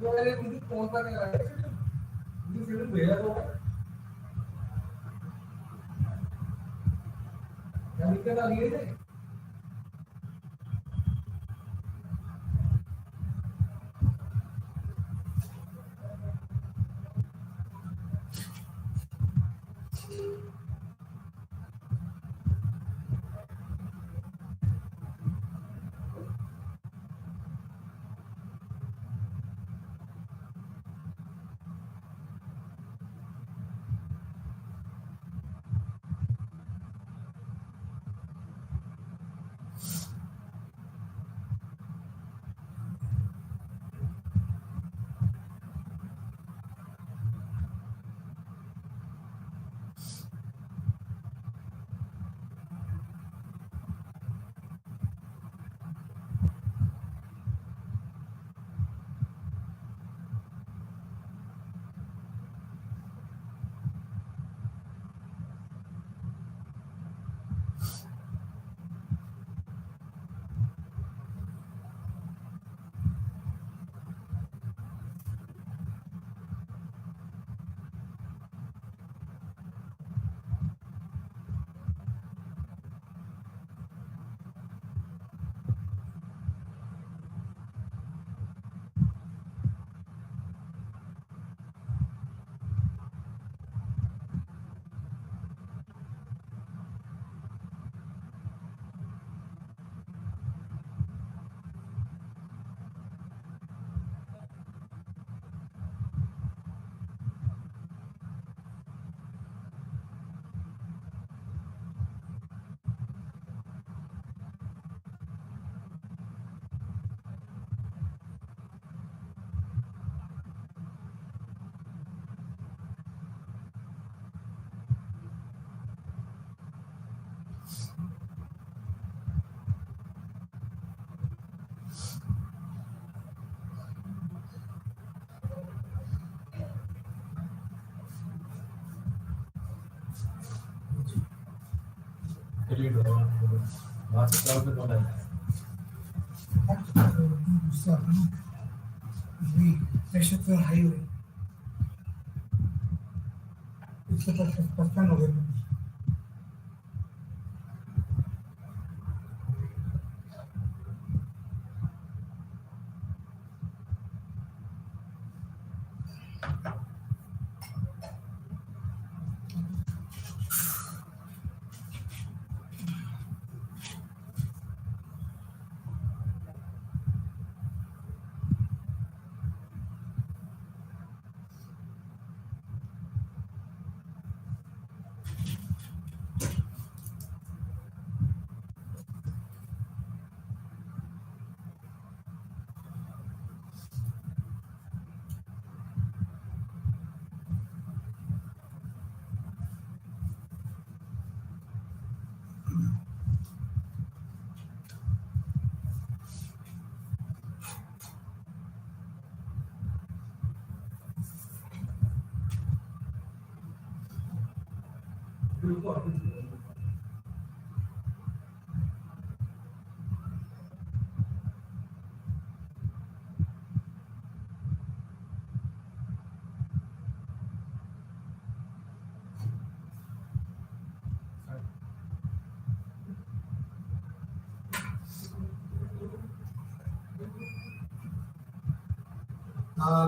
मुझे कौन सा नहीं आया मुझे फिल्म भेजा तो या निकल आ गई है बात क्या होता है प्रेशर तो हाई हुई इसके तक 55 हो गए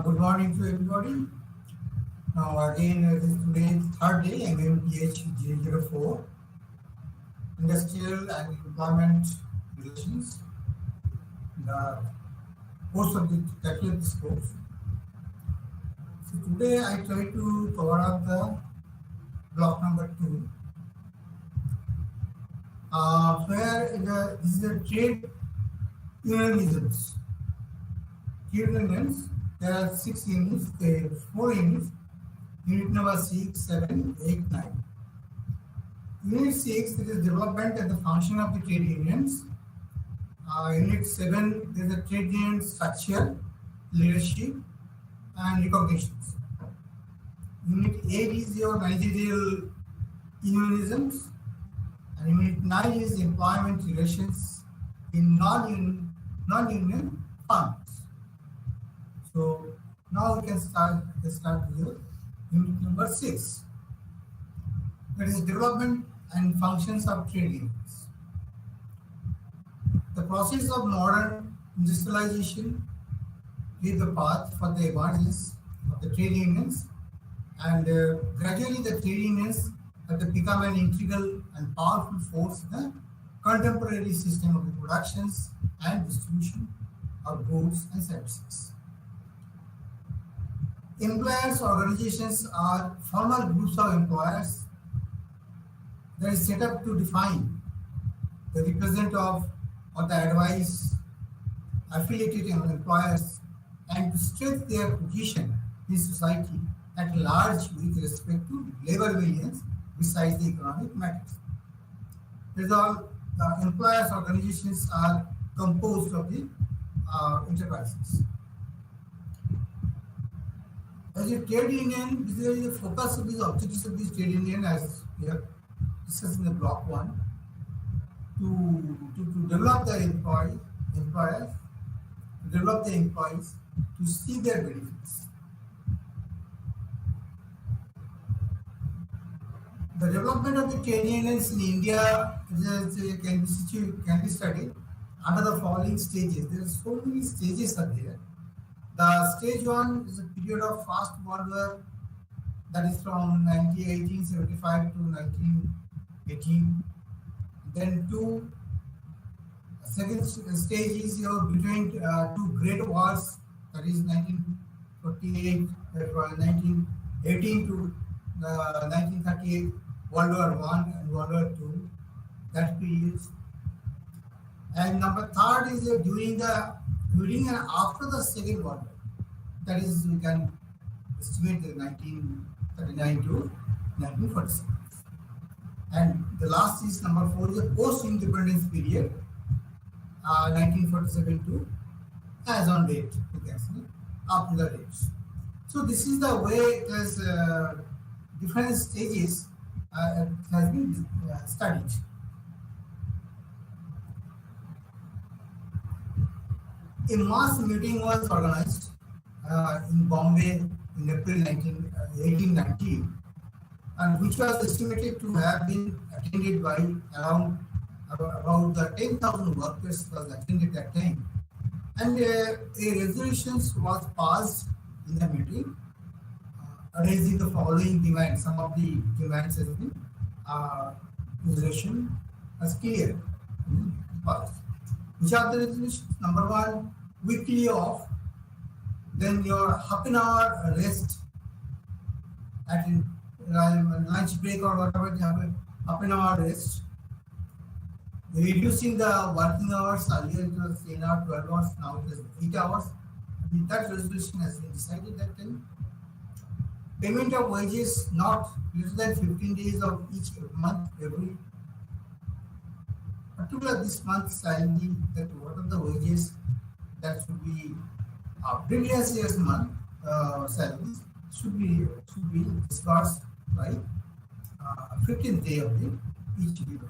Good morning to everybody. Now again, this is today's third day, MMPH004, Industrial and Employment Relations. The course of this course. So today I try to cover up the block number 2, where this is a trade unionisms. Trade unions, there are 6 units, 4 units, unit number 6, 7, 8, 9. Unit 6, that is development and the function of the trade unions. Unit 7, there is a trade union structure, leadership, and recognitions. Unit 8 is your managerial unionisms, and Unit 9 is employment relations in non-union firms. So Now we can start with unit number 6. That is development and functions of trade unions. The process of modern industrialization laid the path for the emergence of the trade unions, and gradually the trade unions have become an integral and powerful force in the contemporary system of the productions and distribution of goods and services. Employers' organizations are formal groups of employers that is set up to define the represent of or the advise affiliated employers and to strengthen their position in society at large with respect to labor millions besides the economic matters. These all employers' organizations are composed of the enterprises. As a trade union, basically the focus of these objectives of this trade union, as we have discussed in the block 1, to develop the employees, to develop the employees to see their benefits. The development of the trade unions in India can be studied under the following stages. There are so many stages are there. The stage 1 is a period of First World War, that is from 1875 to 1918. Then second stage is between two great wars, that is 1948, 1918 to 1938, World War I and World War II, that period. And number third is during and after the Second World War. That is, we can estimate the 1939 to 1946. And the last is number 4 is the post-independence period, 1947 to as on date, you can see, up to the dates. So this is the way it has different stages has been studied. A mass meeting was organized in Bombay in April 1890, and which was estimated to have been attended by around about the 10,000 workers was attended that time. And a resolution was passed in the meeting raising the following demands. Some of the demands has been resolution as clear. Which are the resolutions? Number 1, weekly off, then your half an hour rest at lunch break or whatever, you have a half an hour rest. Reducing the working hours, earlier it was 10 or 12 hours, now it is 8 hours. That resolution has been decided that time. Payment of wages not less than 15 days of each month, every particular this month's salary, that what are the wages that should be previous year's month salaries should be discussed by 15th day of the each month.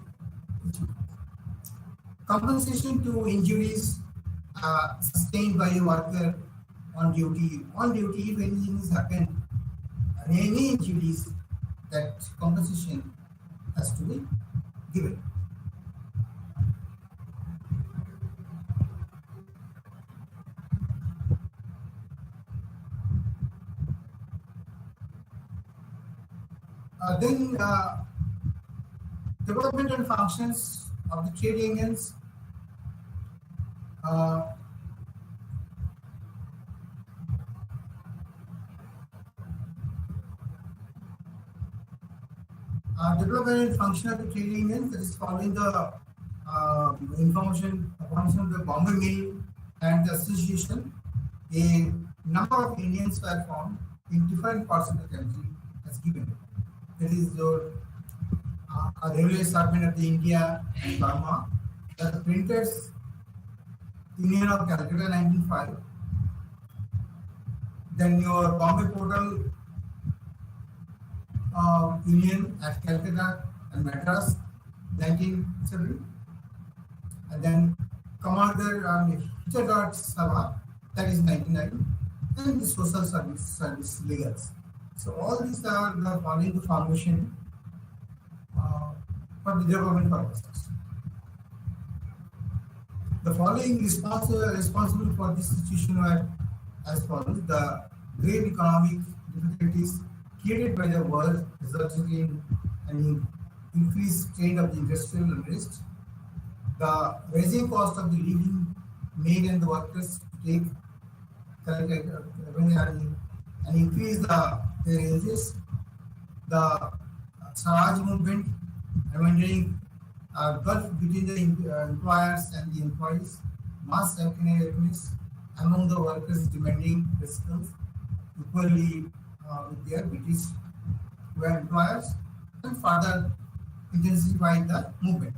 Compensation to injuries sustained by a worker on duty. On duty, if anything has happened, any injuries, that compensation has to be given. Then development and functions of the trade unions. Development and function of the trade unions, that is following the information of the Bombay Mill and the association. A number of unions were formed in different parts of the country as given. That is the Railway Servant of the India and Burma, the Printers Union of Calcutta 1905, then your Bombay Portal Union at Calcutta and Madras 1970, and then Commander Hitchcock Sabha, that is 1990, and the social service legals. So all these are the following the foundation uh, for the development purposes. The following responsible for this situation were as follows: the great economic difficulties created by the war resulted in an increased strain of the industrial unrest. The rising cost of the living made and the workers to take and increase their wages. The Swaraj movement, remaining gulf between the employers and the employees, mass happiness among the workers demanding resistance equally with their British employers, and further intensify the movement.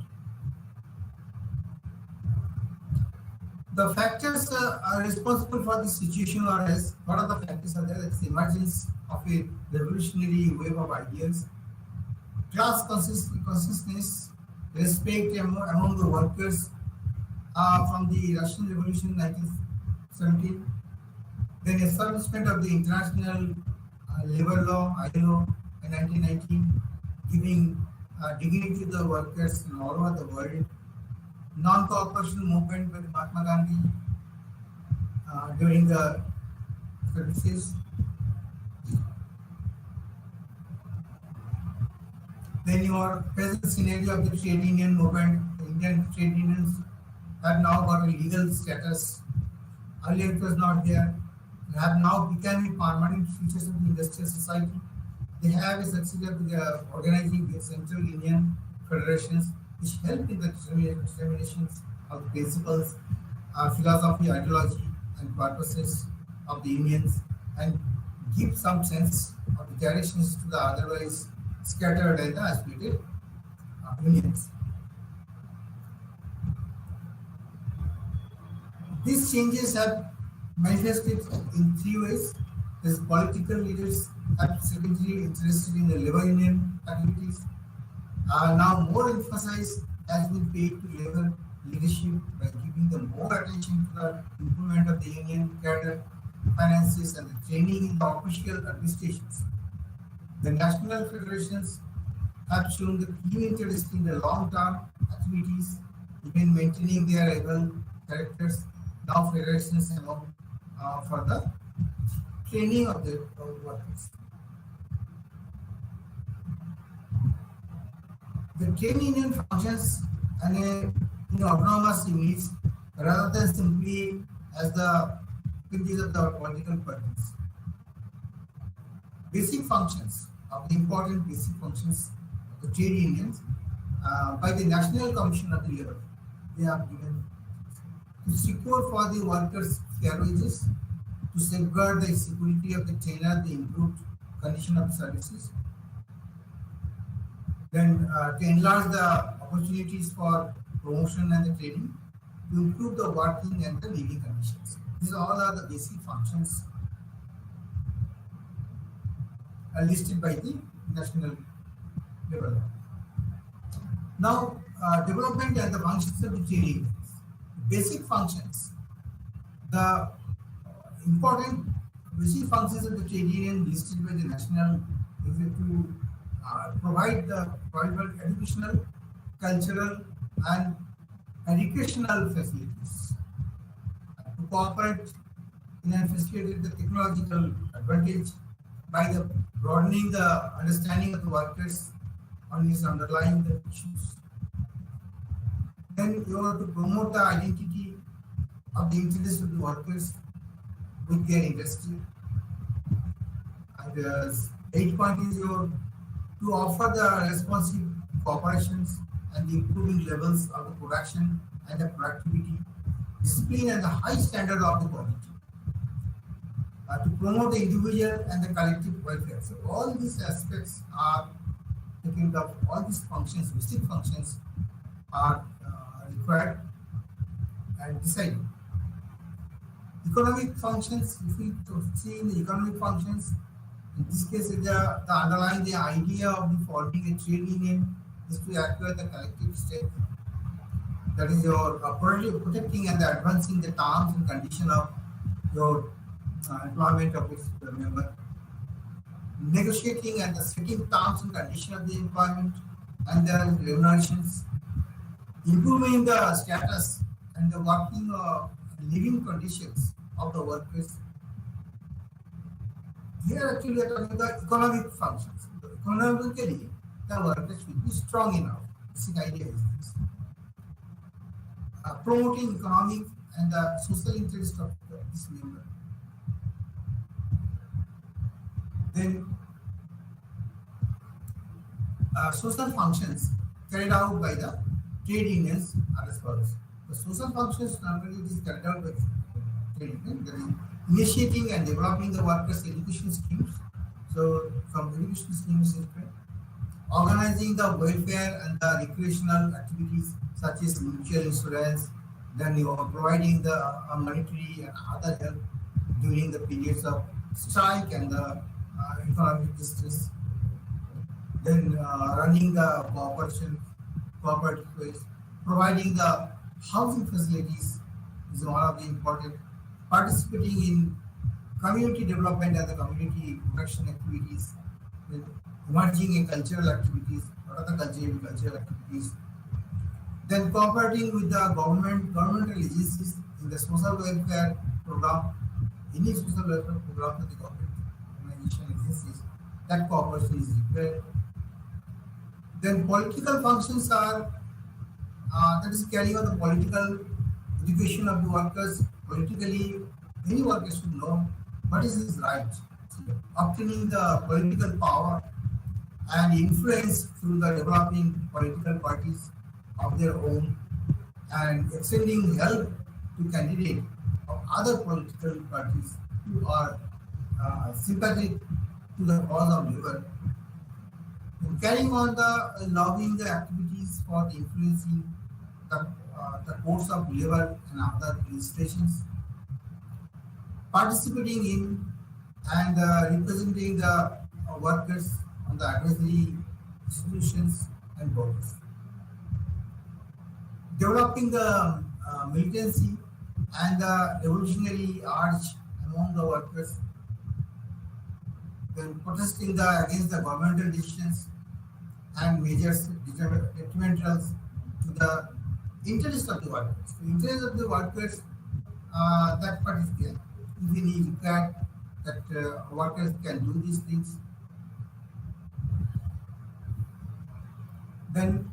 The factors are responsible for this situation are as what are the factors are there? It's the emergence of a revolutionary wave of ideas, class consciousness, respect among the workers from the Russian Revolution 1917, then establishment of the International Labour Law (ILO) in 1919, giving dignity to the workers in all over the world, non-cooperation movement by Mahatma Gandhi during the services. Then your present scenario of the trade union movement, the Indian trade unions have now got a legal status. Earlier it was not there. They have now become a permanent features of the industrial society. They have a succeeded to the organizing the central union federations, which help in the determinations of the principles, philosophy, ideology, and purposes of the unions, and give some sense of the directions to the otherwise scattered and the isolated unions. These changes have manifested in three ways. As political leaders have secondly interested in the labor union activities. Now more emphasis has been paid to labor leadership by giving them more attention to the improvement of the union cadre, finances, and the training in the official administrations. The national federations have shown the keen interest in the long-term activities, even maintaining their able characters. Now federations among for the training of the workers. The trade union functions in autonomous units rather than simply as the activities of the political parties. Basic functions of the important basic functions of the trade unions by the National Commission of the Labour. They are given to secure for the workers fair wages, to safeguard the security of the tenure, the improved condition of services, then to enlarge the opportunities for promotion and the training, to improve the working and the living conditions. These all are the basic functions listed by the National Labour Law. Now, development and the functions of the trade unions. Basic functions. The important basic functions of the trade union listed by the national is to provide the private educational, cultural, and educational facilities, to cooperate in and facilitate the technological advantage by the broadening the understanding of the workers on these underlying the issues. Then you have to promote the identity of the interests of the workers with their industry. And the 8th point is to offer the responsive cooperations and the improving levels of the production and the productivity, discipline and the high standard of the quality. To promote the individual and the collective welfare. So all these aspects are taken up, all these functions, basic functions are required and decided. Economic functions, if we see in the economic functions, in this case, the underlying the idea of the forming a trade union is to acquire the collective strength. That is your protecting and advancing the terms and condition of your employment of its member, negotiating and the setting terms and conditions of the employment and their remunerations, improving the status and the working living conditions of the workers. Here actually we are talking about economic functions. Economically, the workers should be strong enough. Basic idea is this. Promoting economic and the social interest of this member. Then social functions carried out by the trade unions are as follows. The social functions normally it is carried out by trade unions, that is initiating and developing the workers' education schemes. So from education schemes, organizing the welfare and the recreational activities such as mutual insurance, then you are providing the monetary and other help during the periods of strike and the economic distress. Then running the cooperative ways, providing the housing facilities is one of the important. Participating in community development and the community protection activities, then emerging in cultural activities, what are the cultural activities? Then cooperating with the governmental agencies in the social welfare program, any social welfare program that the government organization agencies, that cooperation is required. Then political functions are that is carrying out the political education of the workers. Politically, any worker should know what is his right. Obtaining the political power and influence through the developing political parties of their own and extending help to candidates of other political parties who are sympathetic to the cause of labor. And carrying on the lobbying the activities for the influencing the courts of labor and other legislations, participating in and representing the workers on the advisory institutions and bodies, developing the militancy and the revolutionary arch among the workers, then protesting against the governmental decisions and measures detrimental to the interest of the workers. The interest of the workers, that part is there. Even if required that workers can do these things. Then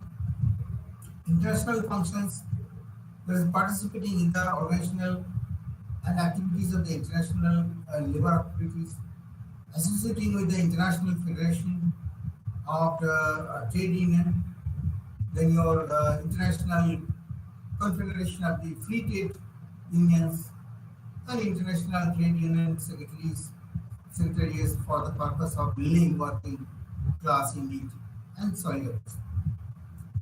international functions, there is participating in the organizational and activities of the international labor activities, associating with the International Federation of the Trade Union, then your International Confederation of the Free Trade Unions, and International Trade Union secretaries for the purpose of building working class in need and solidarity.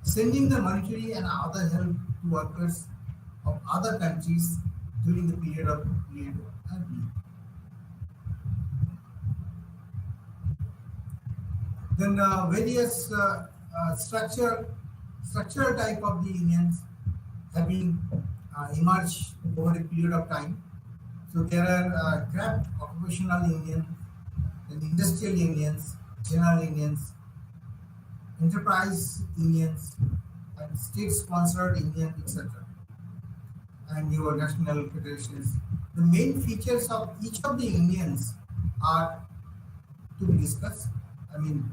Sending the monetary and other help to workers of other countries during the period of need and need. Then various structural type of the unions have been emerged over a period of time. So there are craft occupational unions, then industrial unions, general unions, enterprise unions, and state-sponsored unions, etc. And your national federations. The main features of each of the unions are to be discussed. I mean,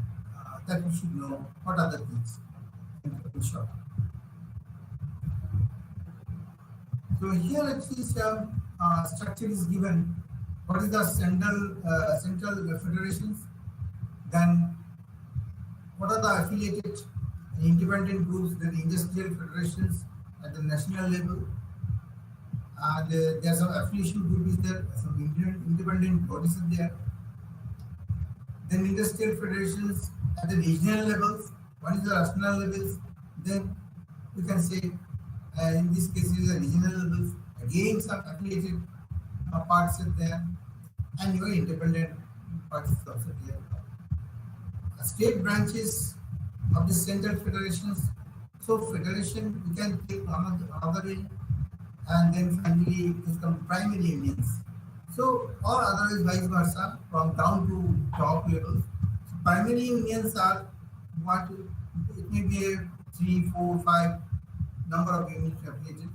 that we should know what are the things in short. So here actually some structure is given. What is the central federations? Then what are the affiliated independent groups? The industrial federations at the national level. There's some affiliation group is there. Some independent bodies are there. Then industrial federations at the regional levels. What is the national levels? Then we can say in this case is the regional levels. Again, some affiliated parts are there, and your independent parts is also there. State branches of the central federations. So federation we can take another way, and then finally it comes primary unions. So, or otherwise vice versa, from down to top levels. So primary unions are what it may be a 3, 4, 5 number of units affiliated.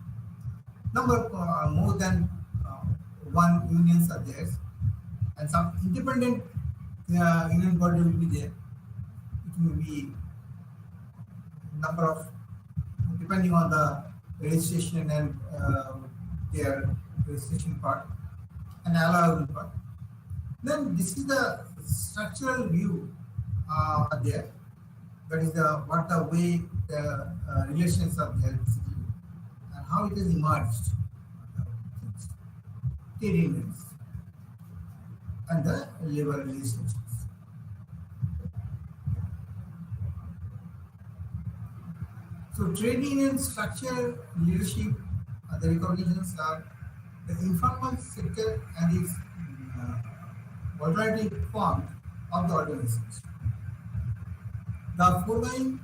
Number more than uh, one unions are there, and some independent union body will be there. It may be number of depending on the registration and their registration part and allowable part. Then this is the structural view there. That is the what the way the relations are there basically, and how it has emerged. Trade unions and the labor relationships. So trade union structure, leadership, the recognitions are the informal sector and its alternative form of the organization. The following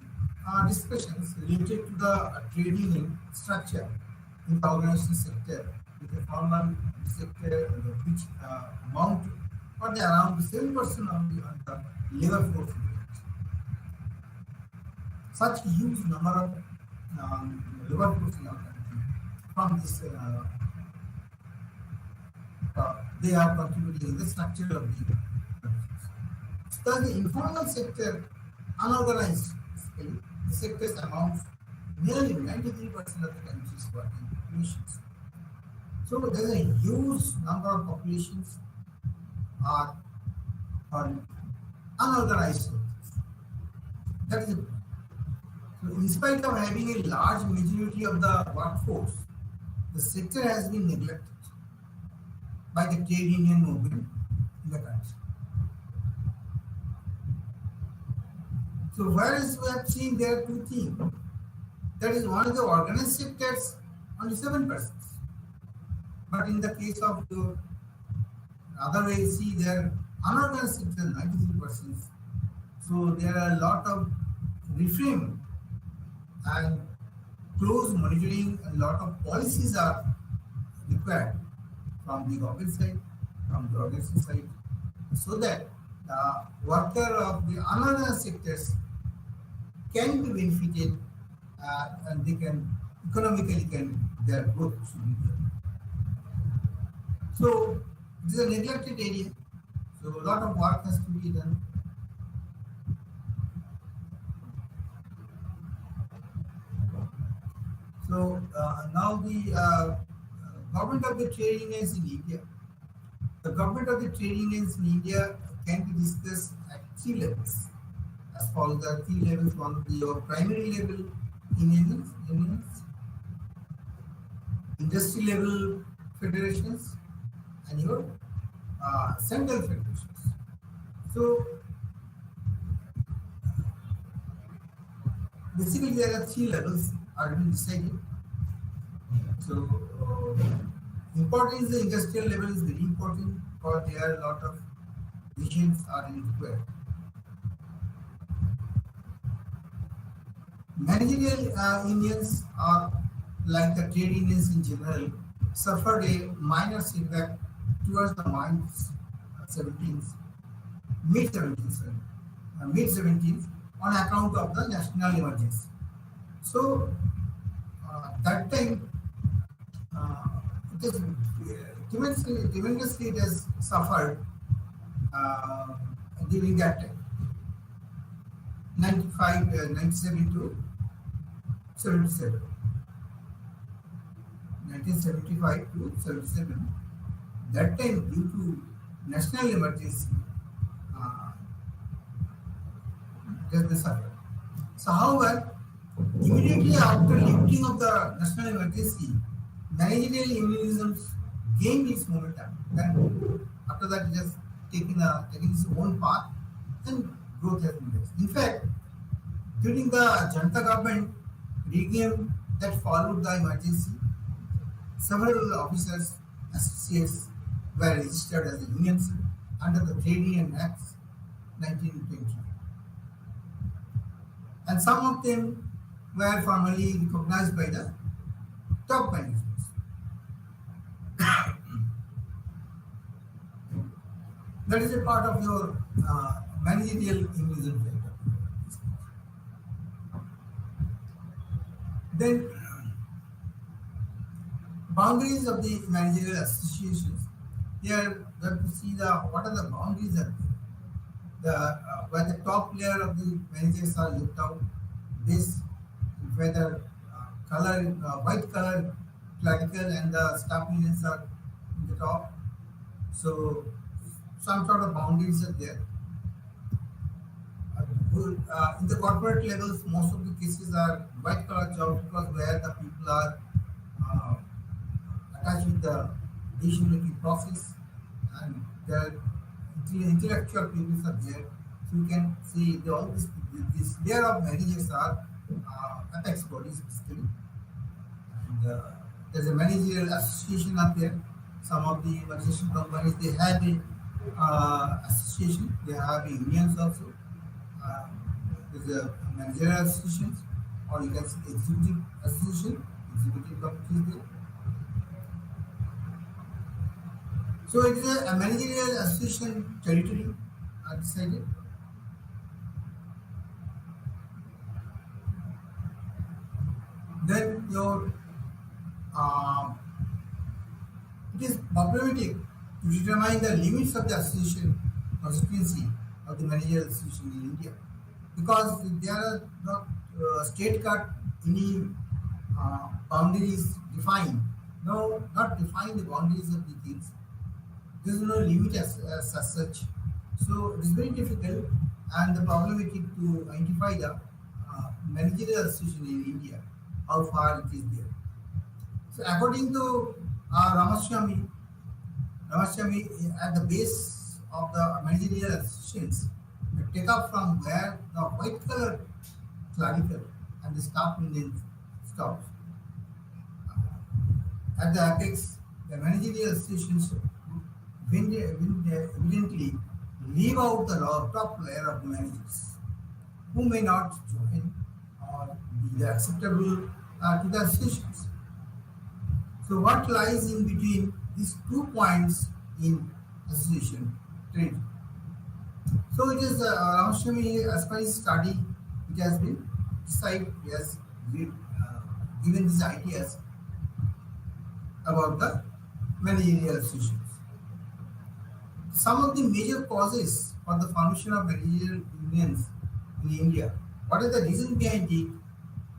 discussions related to the trade union structure in the organization sector with the formal sector which amount for the around 7% of the labor force. Such huge number of labor force in our country from this they are contributing in the structure of the thus the informal sector unorganized basically the sectors amount nearly 93% of the country's working populations. So there is a huge number of populations are unorganized sectors. That is it. So in spite of having a large majority of the workforce, the sector has been neglected by the trade union movement in the country. So whereas we have seen there are two things. That is one of the organized sectors only 7%. But in the case of the other way, see there unorganized sector 93%. So there are a lot of reform and close monitoring, a lot of policies are required from the government side, from the organization side, so that the worker of the unorganized sectors can be benefited and they can economically their growth should be there. So it is a neglected area. So a lot of work has to be done. So now the government of the trade unions in India. The government of the trade unions in India can be discussed at 3 levels. As follows: the 3 levels: one of your primary level unions, industry level federations, and your central federations. So basically, there are 3 levels are being decided. So important is the industrial level is very important because there are a lot of decisions are required. Managerial unions are like the trade unions in general suffered a minor setback towards the mid 17th on account of the national emergency. So that time it is tremendously it has suffered during that time 97 to 77 1975 to 77 that time due to national emergency they suffered. So however immediately after lifting of the national emergency, managerial unionism gained its momentum. Then after that, it has taken its own path, and growth has been there. In fact, during the Janta government regime that followed the emergency, several officers, associates were registered as unions under the Trade Union Acts 1920. And some of them were formally recognized by the top managers. That is a part of your managerial unionism factor. Then boundaries of the managerial associations. Here we have to see the what are the boundaries are there. Where the top layer of the managers are left out, this whether white color clerical and the staff unions are in the top. So some sort of boundaries are there. In the corporate levels, most of the cases are white collar jobs because where the people are uh, attached with the decision making process and the intellectual people are there. So you can see all this layer of managers are apex bodies basically. And there's a managerial association up there. Some of the organization companies they have a association, they have a unions also. Uh, there's a managerial associations, or you can say executive association, executive committees there. So it is a managerial association territory decided. Then your uh, it is problematic to determine the limits of the association constituency of the managerial association in India because there are not state cut any boundaries defined. No, not define the boundaries of the things. There is no limit as such. So it is very difficult and the problematic to identify the managerial association in India, how far it is there. So according to Ramaswamy at the base of the managerial associations take up from where the white color clerical and the staff union stops. At the apex, the managerial associations evidently leave out the top layer of managers who may not join or be acceptable to the associations. So what lies in between these 2 points in association trade? So it is Ramaswamy as per his study which has been decided, he has given these ideas about the managerial associations. Some of the major causes for the formation of managerial unions in India. What is the reason behind it?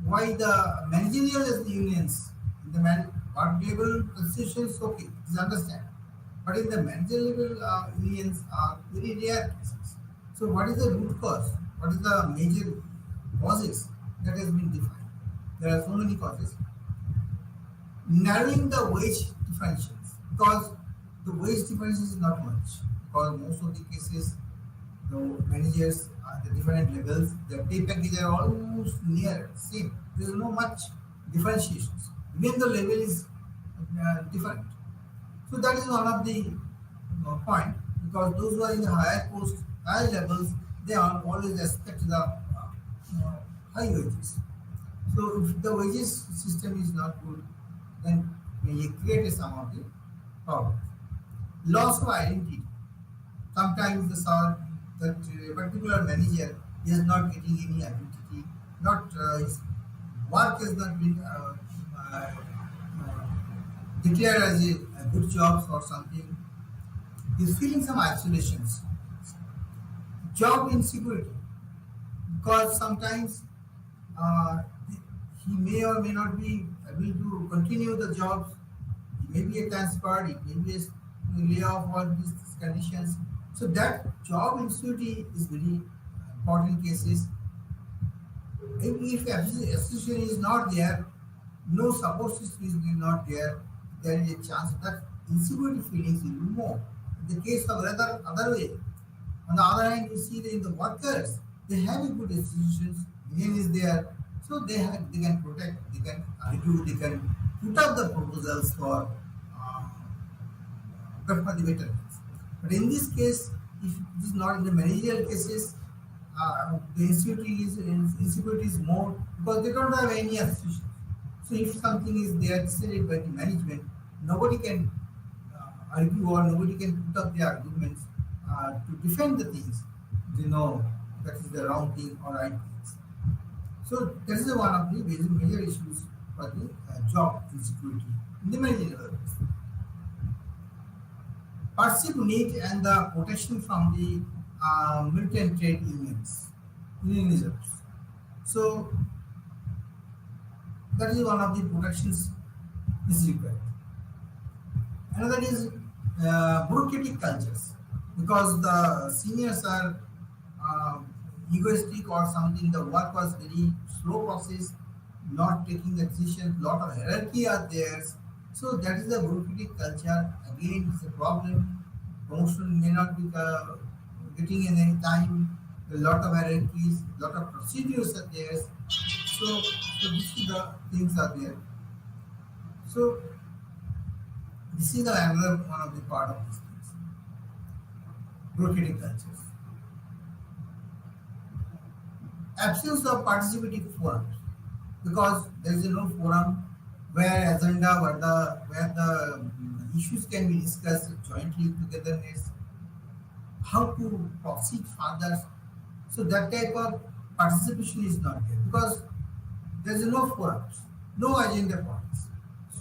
Why the managerial unions in the what level associations? Okay, it is understand. But in the managerial unions are very rare cases. So what is the root cause? What is the major causes that has been defined? There are so many causes. Narrowing the wage differentials because the wage difference is not much because most of the cases the managers at the different levels their pay package are almost near same. There is no much differentiations. Even the level is different. So that is one of the point because those who are in the higher post, higher levels, they are always expect the high wages. So if the wages system is not good, then may create some of the problems. Loss of identity. Sometimes that particular manager is not getting any identity, not his work has not been declared as a good job or something. He's feeling some isolations. Job insecurity. Because sometimes he may or may not be able to continue the jobs. It may be a transfer, it may be a layoff or these conditions. So that job insecurity is very important cases. If association is not there, no support system is not there, there is a chance that insecurity feelings will be more. In the case of other way, on the other hand, you see that in the workers, they have a good institutions, union is there, so they can protect, they can argue, they can put up the proposals for the veterans. But in this case, if it is not in the managerial cases, the insecurity is more because they don't have any association. So if something is there decided by the management, nobody can argue or nobody can put up their arguments to defend the things they know that is the wrong thing or right things. So that is one of the major issues for the job insecurity in the managerial levels. Perceived need and the protection from the militant trade unions, unionisms. So that is one of the protections is required. Another is bureaucratic cultures because the seniors are uh, egoistic or something. The work was very slow process, not taking the decision. Lot of hierarchy are there. So that is the bureaucratic culture. Again, it's a problem. Promotion may not be getting in any time. A lot of hierarchies, lot of procedures are there. So this is the things are there. So this is the another one of the part of these things. Bureaucratic cultures. Absence of participative forums because there is no forum where agenda, where the issues can be discussed jointly, togetherness, how to proceed further. So that type of participation is not there because there is no forums, no agenda points.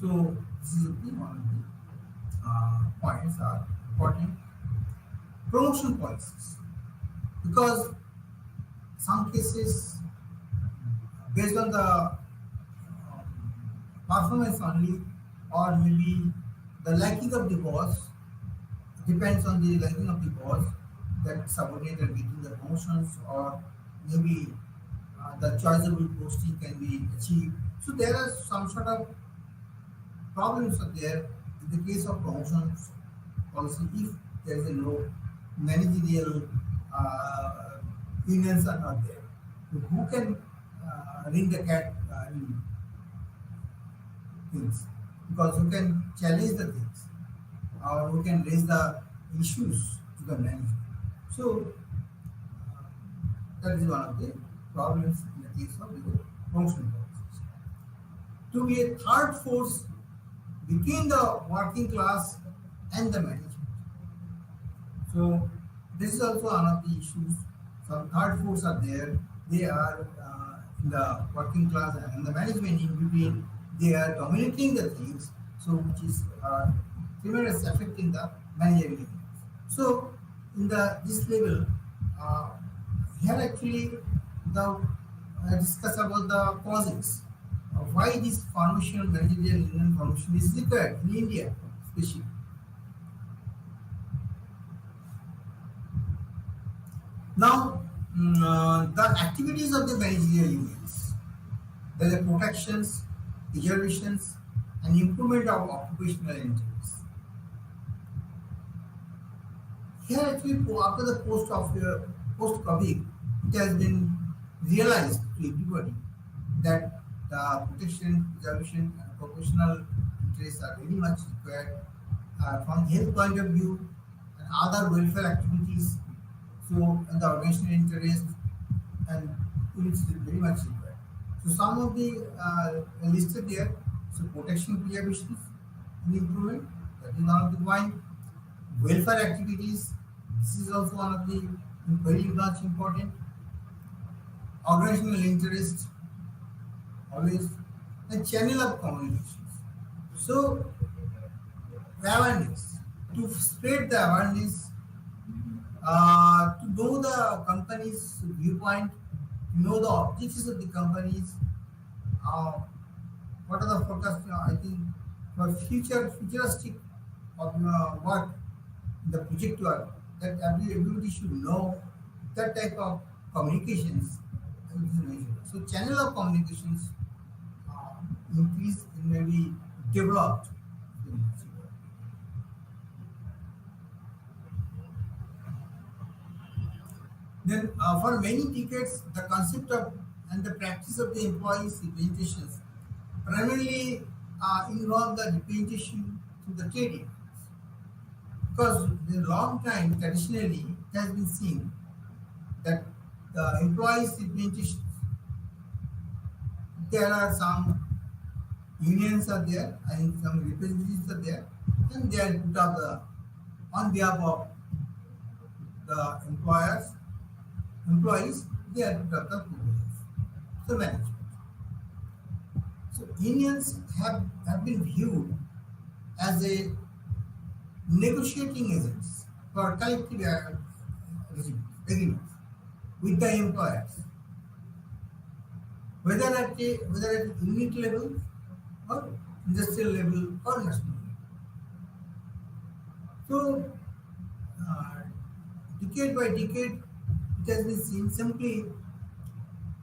So this is one of the points are important. Promotion policies because some cases based on the performance only or maybe the liking of the boss depends on the liking of the boss that subordinate are getting the promotions or maybe the choiceable posting can be achieved. So there are some sort of problems are there in the case of promotions policy if there is a no managerial unions are not there. So who can ring the cat in things? Because who can challenge the things or who can raise the issues to the management. So that is one of the problems in the case of the promotion policies. To be a third force between the working class and the management. So this is also one of the issues. Some third force are there. They are in the working class and the management in between. They are dominating the things. So which is tremendous affecting the managerial units. So in the this level, here actually the discuss about the causes of why this formation managerial union formation is required in India, especially. Now, the activities of the managerial unions, the protections, reservations, and improvement of occupational interests. Here, actually, after the post-COVID, it has been realized to everybody that the protection, reservation, and occupational interests are very much required from health point of view and other welfare activities. So, and the organizational interest and units is very much required. So, some of the listed there. So, protection, preservations, and improvement. That is one of the point. Welfare activities. This is also one of the very much important. Organizational interest, always, and channel of communications. So, awareness. To spread the awareness to know the company's viewpoint, to know the objectives of the companies, what are the forecasts, I think, for futuristic of work, the project work, that everybody should know that type of communications. So channel of communications increase and maybe developed. Then, for many decades, the concept of and the practice of the employees' representations primarily involve the representation to the trade unions. Because in a long time, traditionally, it has been seen that the employees' representations, there are some unions are there and some representatives are there, and they are put up on behalf of the employees, they are to the proposals. So management. So unions have been viewed as a negotiating agents for collective agreements with the employers, whether at unit level or industrial level or national level. So uh, decade by decade, it has been seen simply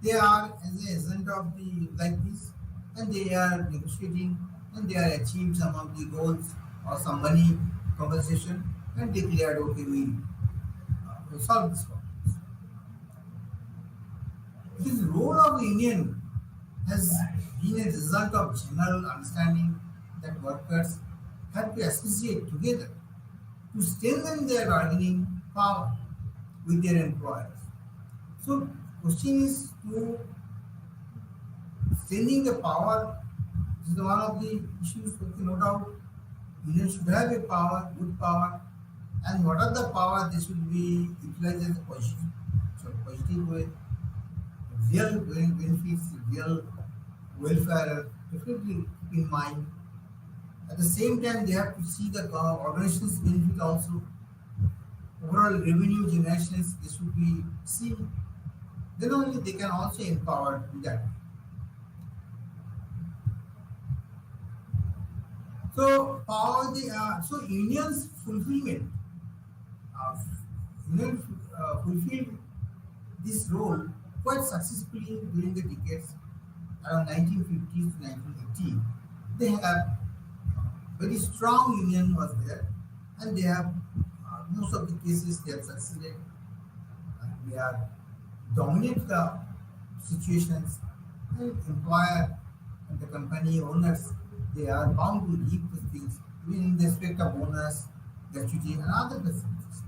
they are as an agent of the like this, and they are negotiating, and they are achieved some of the goals or some money compensation, and declared okay we solve this problem. His role of union has been a result of general understanding that workers have to associate together to strengthen their bargaining power with their employers. So, question is to strengthening the power is one of the issues. Okay, no doubt, union should have a power, good power, and what are the power they should be utilized as a positive way, real benefits, real welfare, definitely keep in mind. At the same time, they have to see the organization's benefit also. Overall revenue generations, they should be seen. Then only they can also empower that. So power the so unions fulfillment, uh, unions fulfilled this role quite successfully during the decades around 1950s to 1980. They have very strong union was there, and they have most of the cases they have succeeded. They are dominate the situations, and employer and the company owners they are bound to reap the things even in respect of bonus, gratuity, and other facilities.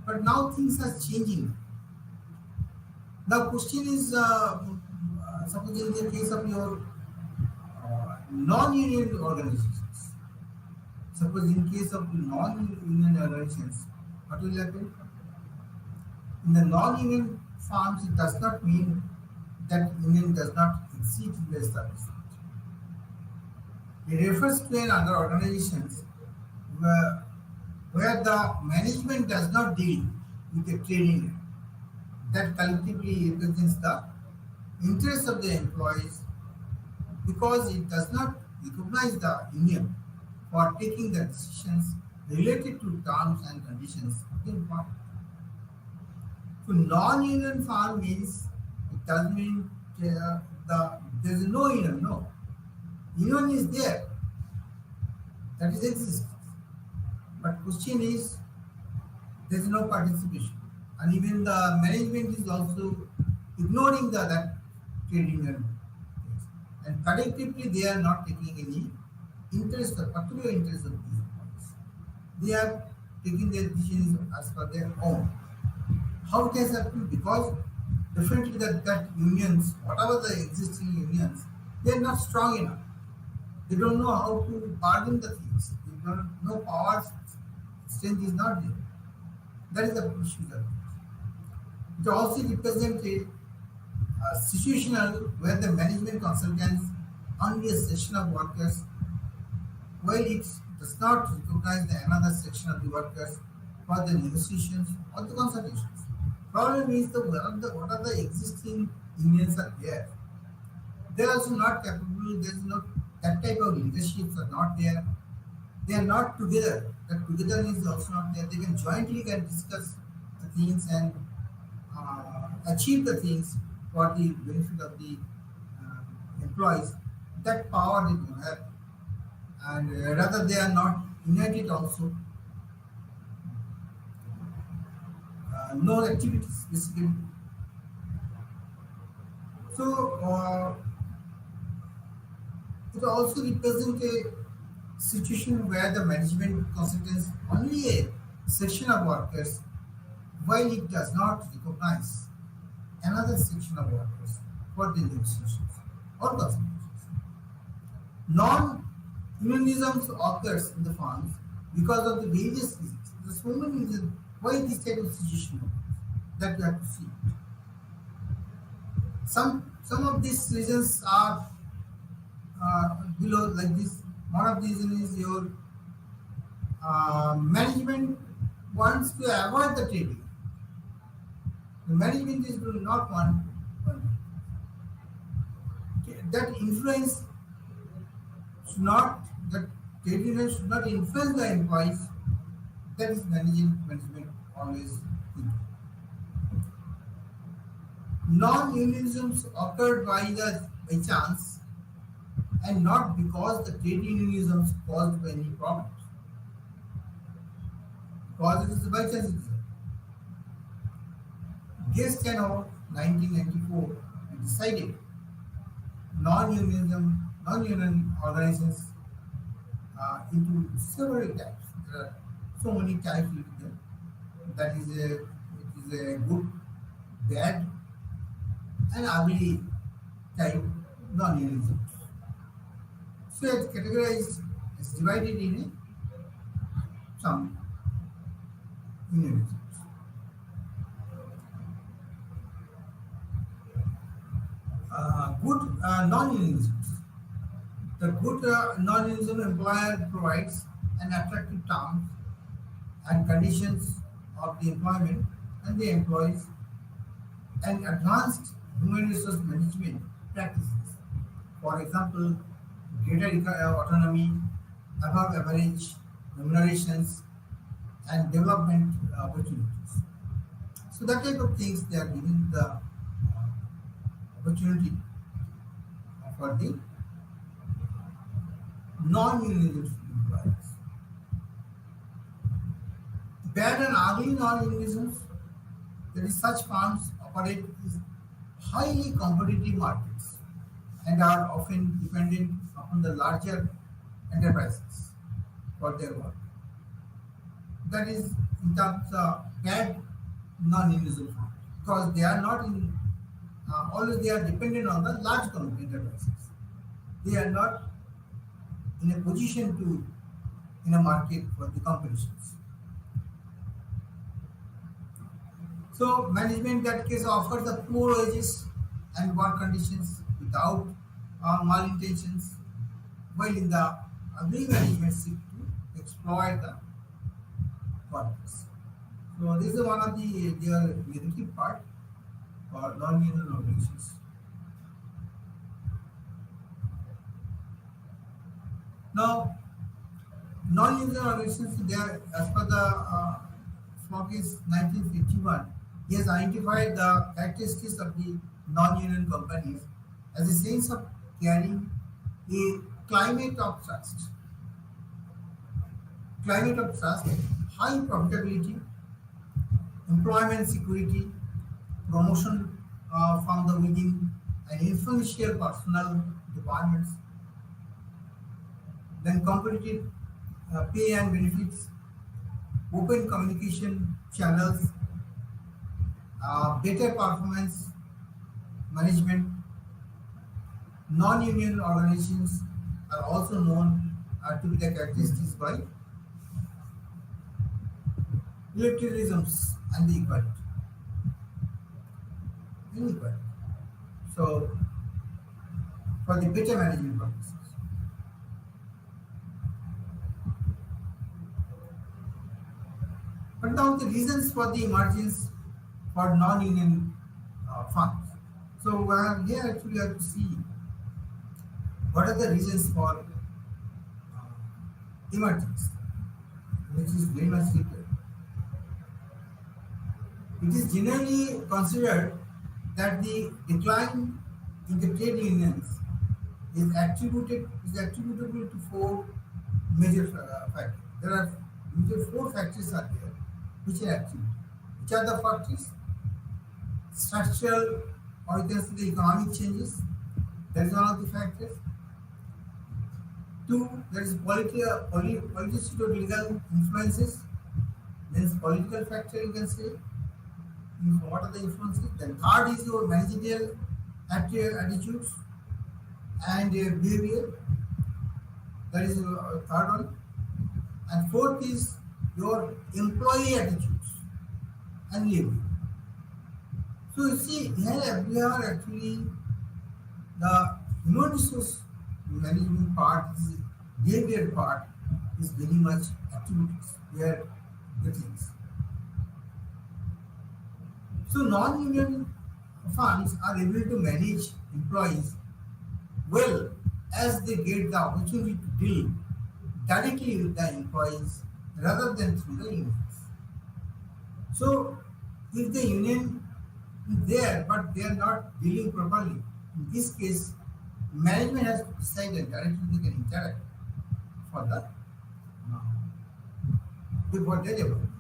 But now things are changing. Now question is, suppose in the case of your non-union organizations, suppose in case of the non-union organizations, what will happen? In the non-union farms, it does not mean that union does not exist in the establishment. It refers to an other organizations where the management does not deal with the trade union that collectively represents the interests of the employees because it does not recognize the union for taking the decisions related to terms and conditions of the employment. So non-union farm means it doesn't mean there is no union. No, union is there. That is exists. But question is there is no participation, and even the management is also ignoring that trade union, and collectively they are not taking any interest, the particular interest of these employees. They are taking their decisions as per their own. How it has happened? Because definitely that unions, whatever the existing unions, they are not strong enough. They don't know how to bargain the things. They don't know power strength is not there. That is the issue. It also represents a situational where the management consultants only a section of workers, while it does not recognize the another section of the workers for the negotiations or the consultations. Problem is what are the existing unions are there. They are also not capable. There is not that type of leaderships are not there. They are not together. That togetherness is also not there. They can discuss the things and achieve the things for the benefit of the employees. That power they do have, and rather they are not united also. No activities basically. So it also represents a situation where the management considers only a section of workers while it does not recognize another section of workers for the negotiations or consultations. Non-unionism occurs in the firms because of the various reasons. there's so many reasons why this type of situation occurs that you have to see. Some of these reasons are below like this. One of these is your management wants to avoid the trading. The management is do not want that influence should not that trade union should not influence the employees. That is management always think. Non-unionisms occurred by chance and not because the trade unionisms caused by any problems. Because it is by chance. Guest Tenor 1994 decided non-union organizations into several types. There are so many types within them. That is a good, bad, and ugly type non-unionism. So it's categorized, it's divided in some unionisms. Good non-unionisms. The good non-unionism employer provides an attractive terms and conditions of the employment and the employees and advanced human resource management practices. For example, greater autonomy, above average remunerations, and development opportunities. So that type of things they are giving the opportunity for the non-unionism employees. Bad and ugly non-unionisms, that is such firms operate in highly competitive markets and are often dependent upon the larger enterprises for their work. That is in terms of bad non-unionism firms because they are not in always they are dependent on the large enterprises. They are not in a position to in a market for the competitions. So management in that case offers the poor wages and work conditions without malintentions, while in the ugly management seek to exploit the workers. So this is one of the their negative part for non-union organizations. Now, non-union organizations, they are, as per the Smokey's 1951, he has identified the characteristics of the non-union companies as a sense of carrying a climate of trust, high profitability, employment security, promotion from the within, and influential personal departments, then competitive pay and benefits, open communication channels, better performance management. Non-union organizations are also known to be the characteristics by electoralisms and the equality. Inequality. So, for the better management purposes. But now the reasons for the emergence for non-union funds. So here actually we have to see what are the reasons for emergence, which is very much secret. It is generally considered that the decline in the trade unions is attributable to four major factors. There are major four factors are there which are attributed. Which are the factors? Structural or you can say the economic changes. That is one of the factors. Two, there is political or legal influences. Then political factor you can say. What are the influences? Then third is your managerial attitudes and behavior. That is third one. And fourth is your employee attitudes and living. So you see, here we are actually the human resource management part, is behavior part, is very much activities where the things. So non-union funds are able to manage employees well as they get the opportunity to deal directly with the employees rather than through the unions. So if the union is there but they are not dealing properly, in this case, management has to decide that directly they can interact for the for their development.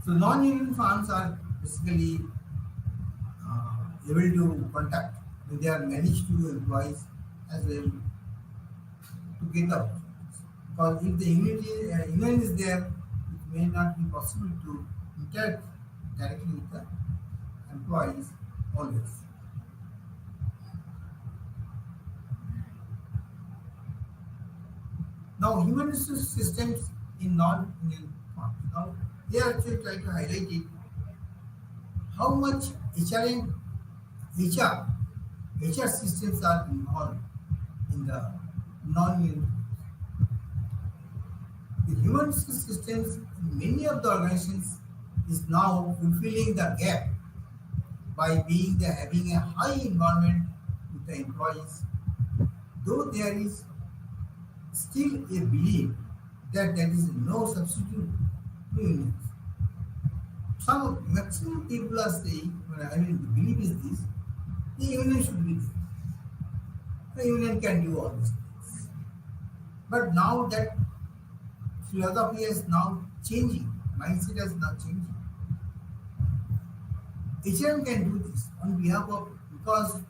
So non-union firms are basically able to contact when they are managed to employees as well to get the opportunities. Because if the union is there, it may not be possible to interact directly with the employees always. Now, human resource systems in non-union firms. Now, here actually try to highlight it how much HR and HR HR systems are involved in the non-union. The human resource systems in many of the organizations is now fulfilling the gap by having a high involvement with the employees, though there is still a belief that there is no substitute to unions. Some maximum people are saying, the belief is this, the union should be there. The union can do all these things. But now that philosophy is now changing, mindset is now changing. HM can do this on behalf of, because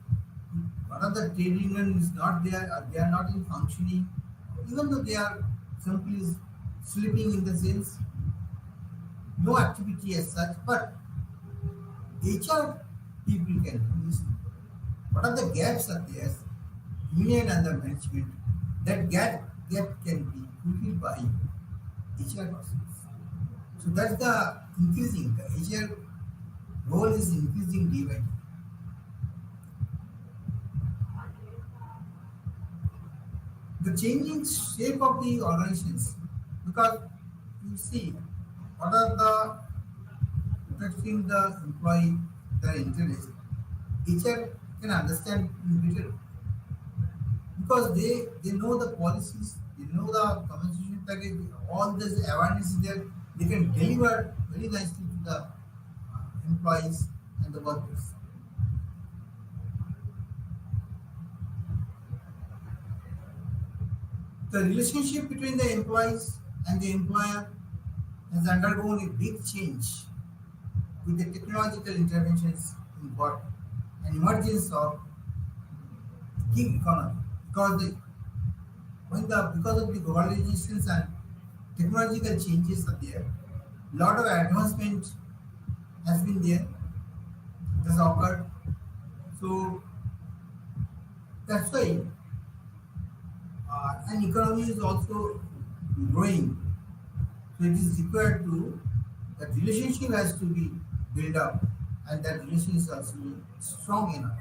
one of the trade union is not there, or they are not in functioning, even though they are simply sleeping in the sense, no activity as such, but HR people can do this. What are the gaps are there? Union and the management, that gap can be fulfilled by HR persons. So that's the increasing, the HR role is increasing day by day. The changing shape of the organizations, because you see what are the protecting the employee, their interest, HR can understand better because they know the policies, they know the compensation package, all this awareness is there, they can deliver very nicely to the employees and the workers. The relationship between the employees and the employer has undergone a big change with the technological interventions in what an emergence of gig economy. Because of the globalizations and technological changes are there, lot of advancement has been there, has occurred. So that's why an economy is also growing. So it is required to, that relationship has to be built up and that relationship is also strong enough.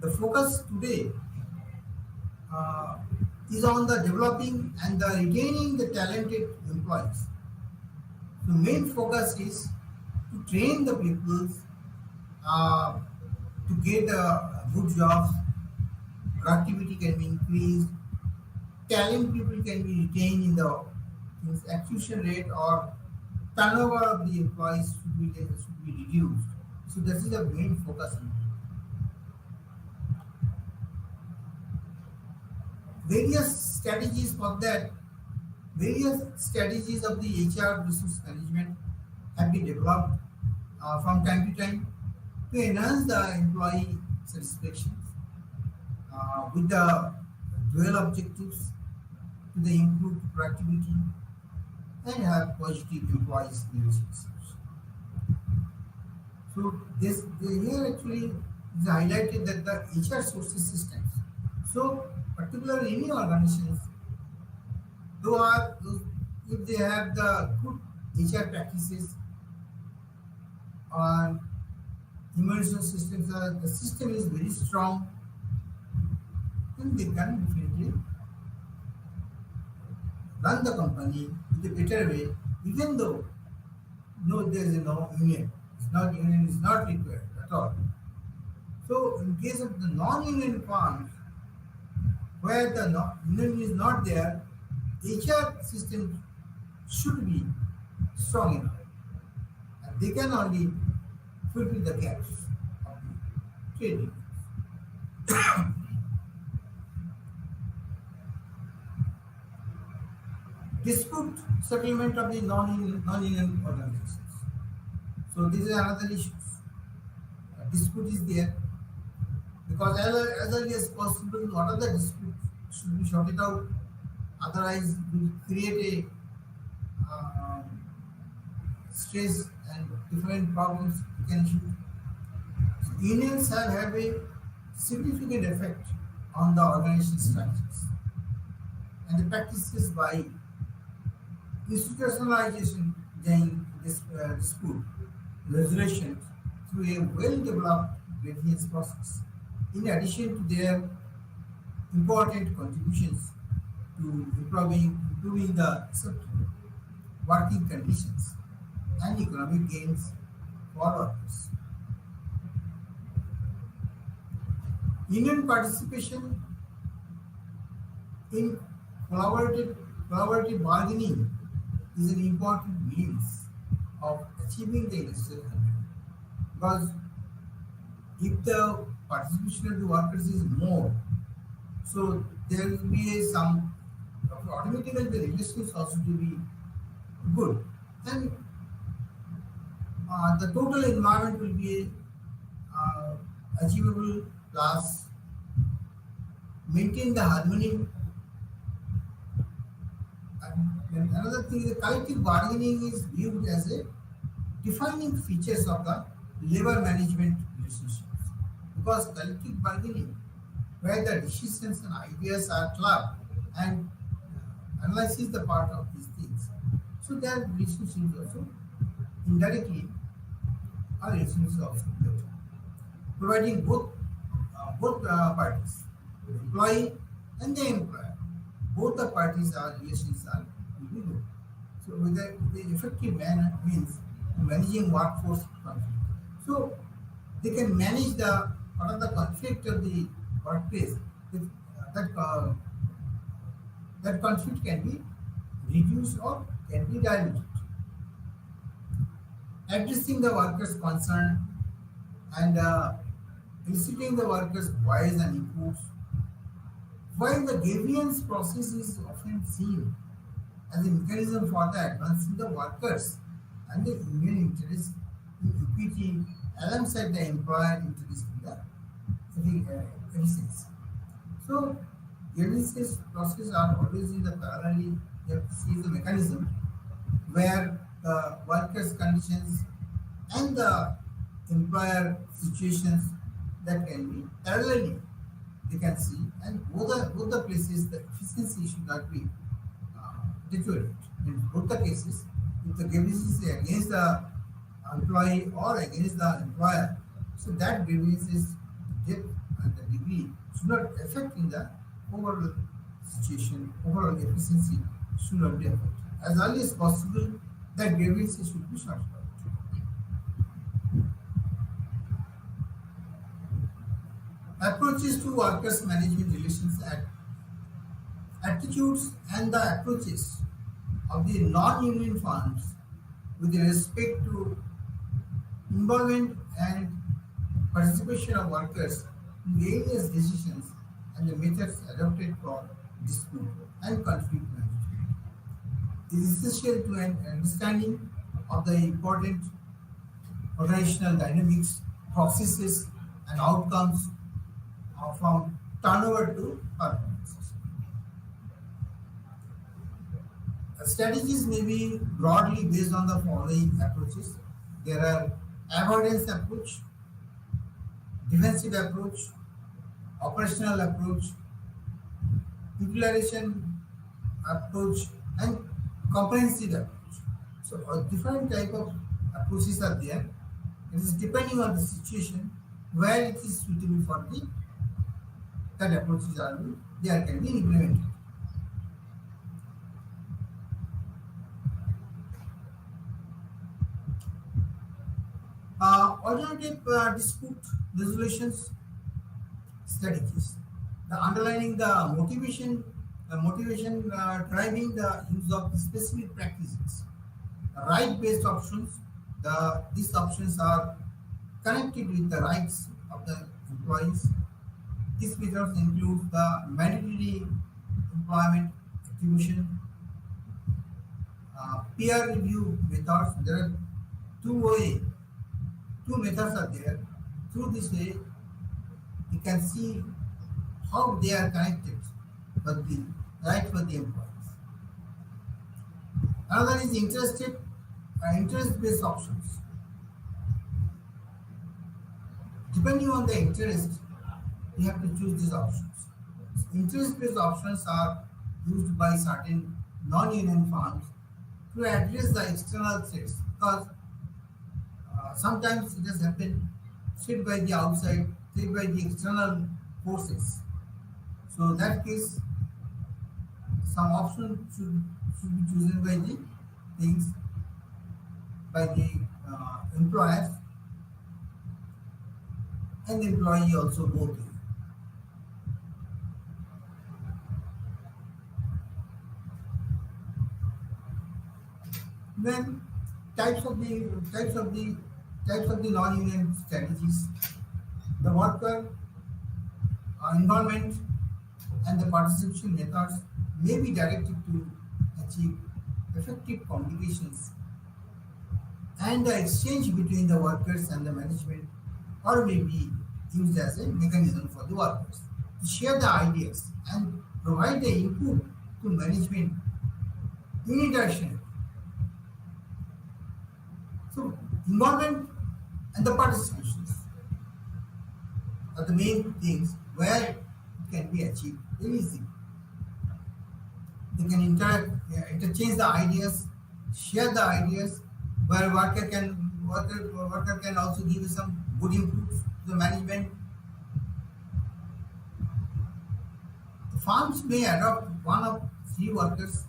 The focus today is on the developing and the retaining the talented employees. The main focus is to train the people to get good jobs, productivity can be increased, talent people can be retained in the acquisition rate or turnover of the employees should be reduced. So this is the main focus. Various strategies for that, various strategies of the HR resource management have been developed from time to time to enhance the employee satisfaction with the dual objectives to the improved productivity and have positive employees relationships. So this here actually is highlighted that the HR sources systems. So particularly any organizations those, if they have the good HR practices on human resource systems, the system is very strong, then they can definitely run the company with a better way, even though no there is no union. It's not union is not required at all. So in case of the non-union firms, where the union is not there, HR system should be strong enough. And they can only fulfill the gaps of the trade unions. Dispute settlement of the non-union organizations. So this is another issue. Dispute is there because as early as possible, what are the disputes should be sorted out. Otherwise, we create a stress and different problems we can issue. So unions have a significant effect on the organization structures and the practices by institutionalization dispute resolution through a well-developed grievance process. In addition to their important contributions to improving the acceptable working conditions and economic gains for workers. Union participation in collaborative bargaining is an important means of achieving the industrial harmony. Because if the participation of the workers is more, so there will be some automatically the relations also to be good, and the total environment will be achievable, plus maintain the harmony. And another thing, the collective bargaining is viewed as a defining features of the labor management relationships, because collective bargaining, where the decisions and ideas are clubbed and analyzes the part of these things, so their relationships also indirectly are relationships also better, providing both parties, the employee and the employer, both the parties are relations are will be good. So with the effective manner means managing workforce conflict. So they can manage the what are the conflict of the workplace. If, that conflict can be reduced or can be diluted. Addressing the workers' concern and eliciting the workers' voice and inputs. While the grievance process is often seen as a mechanism for the advancing the workers and the union interest in equity alongside the employer interest in the efficiency. So, grievances process are always in the parallelly, you have to see the mechanism where the workers' conditions and the employer situations that can be parallelly they can see, and both the places the efficiency should not be deteriorated. In both the cases, if the grievance is against the employee or against the employer, so that grievance is depth and the degree should not affect in the overall situation, overall efficiency should not be affected. As early as possible, that grievances should be sorted out. Approaches to workers' management relations act. Attitudes and the approaches of the non-union firms with respect to involvement and participation of workers in various decisions and the methods adopted for dispute and conflict management is essential to an understanding of the important organizational dynamics, processes, and outcomes from turnover to performance. Strategies may be broadly based on the following approaches. There are avoidance approach, defensive approach, operational approach, utilization approach and comprehensive approach. So different type of approaches are there. It is depending on the situation where it is suitable for the that approaches are there can be implemented. Alternative dispute resolutions strategies. The underlining the motivation driving the use of the specific practices. Right-based options. These options are connected with the rights of the employees. These methods include the mandatory employment attribution, peer review methods. There are two methods are there. Through this way, you can see how they are connected with the right for the employees. Another is interest-based options. Depending on the interest, you have to choose these options. Interest-based options are used by certain non-union firms to address the external threats because sometimes it has happened threat by the outside, threat by the external forces. So in that case, some option should be chosen by the things by the employers and the employee also both. Then types of the non-union strategies. The worker involvement and the participation methods may be directed to achieve effective communications and the exchange between the workers and the management, or may be used as a mechanism for the workers to share the ideas and provide the input to management unidirectionally. So involvement and the participations are the main things where it can be achieved very easily. They can interchange the ideas, share the ideas, where worker can also give some good inputs to the management. The firms may adopt one of three workers'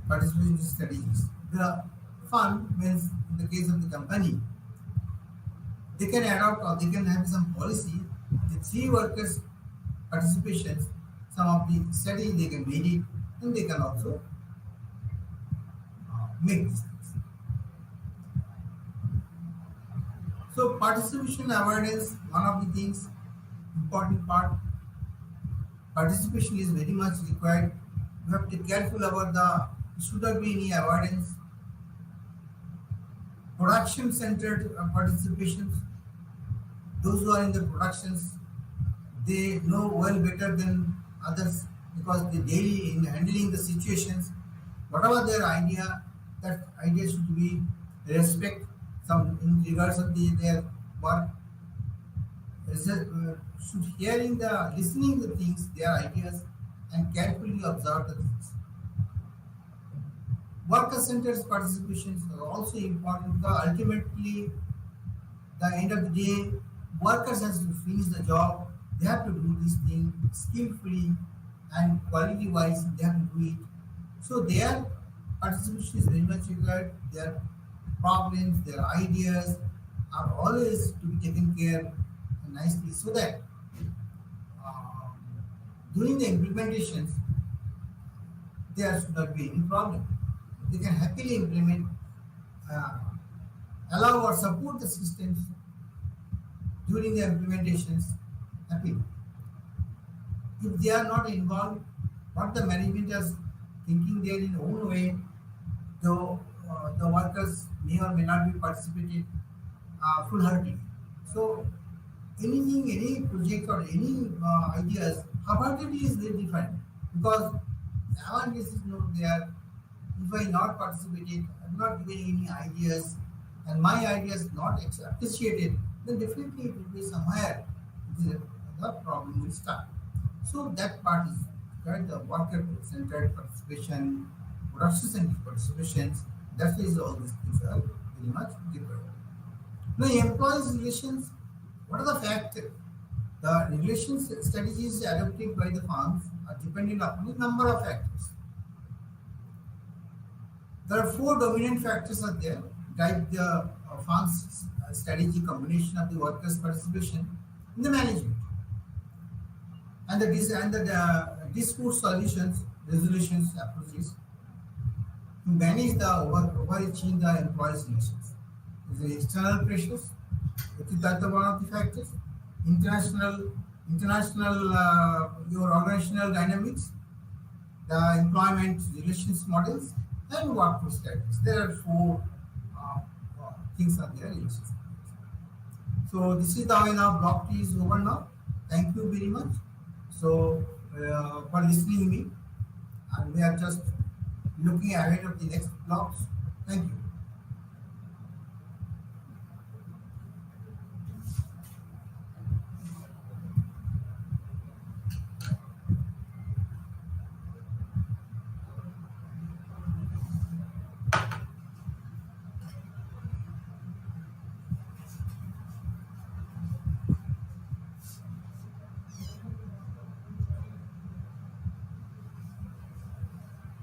participation strategies. The firm means in the case of the company, they can adopt or they can have some policy. The three workers' participations, some of the strategy they can make it, and they can also make these things. So participation awareness, one of the things, important part. Participation is very much required. You have to be careful about should not be any avoidance. Production centered participations. Those who are in the productions, they know well better than others because they daily in handling the situations, whatever their idea, that idea should be respect some in regards of their work. Should listening the things, their ideas, and carefully observe the things. Worker-centered participations are also important because ultimately, the end of the day, workers has to finish the job. They have to do this thing skillfully and quality-wise. They have to do it. So their participation is very much required. Their problems, their ideas are always to be taken care nicely so that during the implementations there should not be any problem. They can happily implement, allow or support the systems during the implementations happily. If they are not involved, what the management is thinking there in own way, the workers may or may not be participating full-heartedly. So anything, any project or any ideas, half-heartedly is very different because awareness is not there. If I not participated, I'm not giving any ideas, and my ideas not appreciated, then definitely it will be somewhere the problem will start. So that part is right? The worker-centered participation, production-centered participations, that is all these things are very much different. Now, employees' relations, what are the factors? The relations strategies adopted by the firms are dependent upon a number of factors. There are four dominant factors are there, guide the firm's strategy combination of the workers' participation in the management and the dispute solutions, resolutions approaches to manage the overreaching the employees' relations. The external pressures, that is one of the factors. International your organizational dynamics, the employment relations models, and workforce strategies. There are four things are there. So this is how now block T is over now. Thank you very much. So for listening me, and we are just looking ahead of the next blocks. Thank you.